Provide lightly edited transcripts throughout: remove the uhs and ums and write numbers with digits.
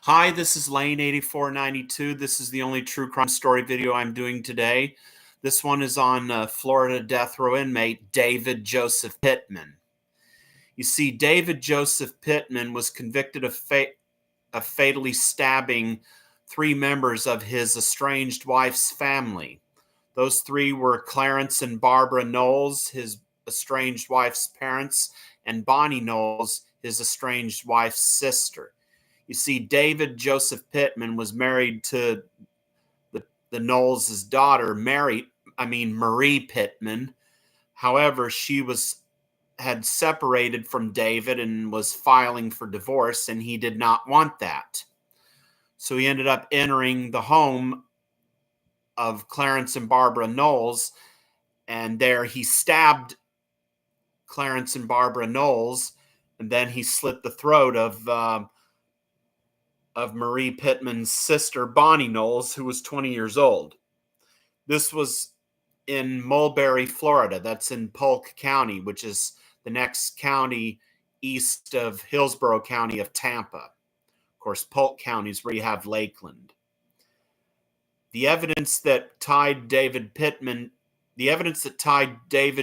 Hi, this is Lane8492. This is the only true crime story video I'm doing today. This one is on Florida death row inmate David Joseph Pittman. You see, David Joseph Pittman was convicted of fatally stabbing three members of his estranged wife's family. Those three were Clarence and Barbara Knowles, his estranged wife's parents, and Bonnie Knowles, his estranged wife's sister. You see, David Joseph Pittman was married to the Knowles' daughter, Marie Pittman. However, she had separated from David and was filing for divorce, and he did not want that. So he ended up entering the home of Clarence and Barbara Knowles, and there he stabbed Clarence and Barbara Knowles, and then he slit the throat of Marie Pittman's sister, Bonnie Knowles, who was 20 years old. This was in Mulberry, Florida. That's in Polk County, which is the next county east of Hillsborough County of Tampa. Of course, Polk County is where you have Lakeland. The evidence that tied David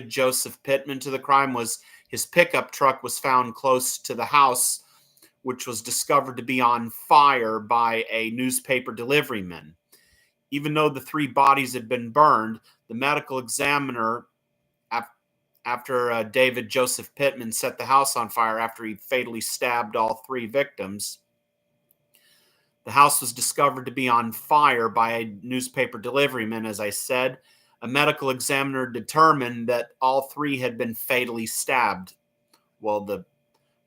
Joseph Pittman to the crime was his pickup truck was found close to the house, which was discovered to be on fire by a newspaper deliveryman. Even though the three bodies had been burned, the medical examiner, after David Joseph Pittman set the house on fire after he fatally stabbed all three victims, the house was discovered to be on fire by a newspaper deliveryman, as I said. A medical examiner determined that all three had been fatally stabbed. Well, the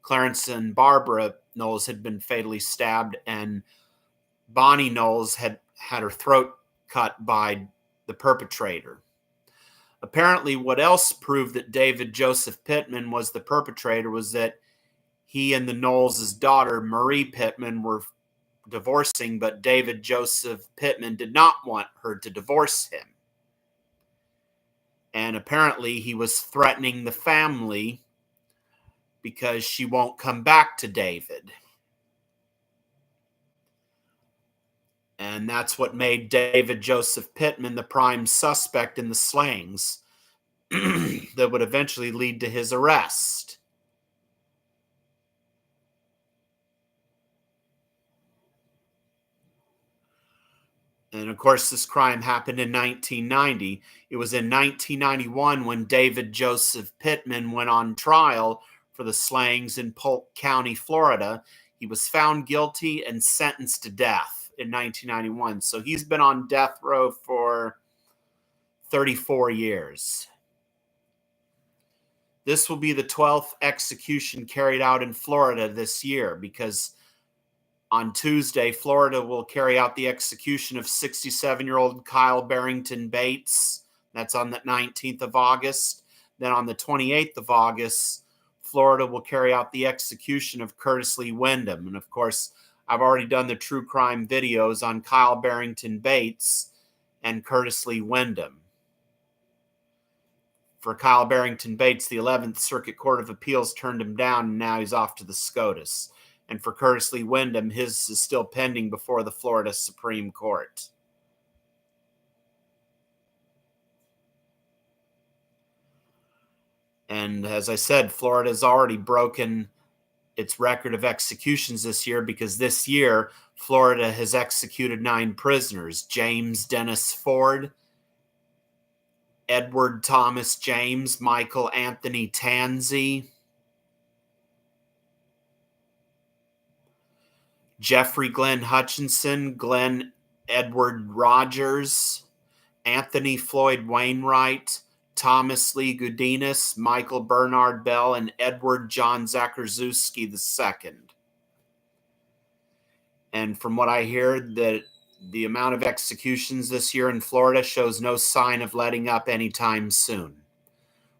Clarence and Barbara Knowles had been fatally stabbed, and Bonnie Knowles had her throat cut by the perpetrator. Apparently, what else proved that David Joseph Pittman was the perpetrator was that he and the Knowles' daughter, Marie Pittman, were divorcing, but David Joseph Pittman did not want her to divorce him. And apparently, he was threatening the family because she won't come back to David. And that's what made David Joseph Pittman the prime suspect in the slayings that would eventually lead to his arrest. And of course, this crime happened in 1990. It was in 1991 when David Joseph Pittman went on trial for the slayings in Polk County, Florida. He was found guilty and sentenced to death in 1991. So he's been on death row for 34 years. This will be the 12th execution carried out in Florida this year, because on Tuesday, Florida will carry out the execution of 67-year-old Kayle Barrington Bates. That's on the 19th of August. Then on the 28th of August, Florida will carry out the execution of Curtis Lee Windom. And of course, I've already done the true crime videos on Kayle Barrington Bates and Curtis Lee Windom. For Kayle Barrington Bates, the 11th Circuit Court of Appeals turned him down, and now he's off to the SCOTUS. And for Curtis Lee Windom, his is still pending before the Florida Supreme Court. And as I said, Florida has already broken its record of executions this year, because this year, Florida has executed 9 prisoners: James Dennis Ford, Edward Thomas James, Michael Anthony Tansey, Jeffrey Glenn Hutchinson, Glenn Edward Rogers, Anthony Floyd Wainwright, Thomas Lee Gudinas, Michael Bernard Bell, and Edward John Zacharzewski II. And from what I hear, that the amount of executions this year in Florida shows no sign of letting up anytime soon.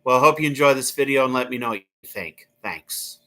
Well, I hope you enjoy this video and let me know what you think. Thanks.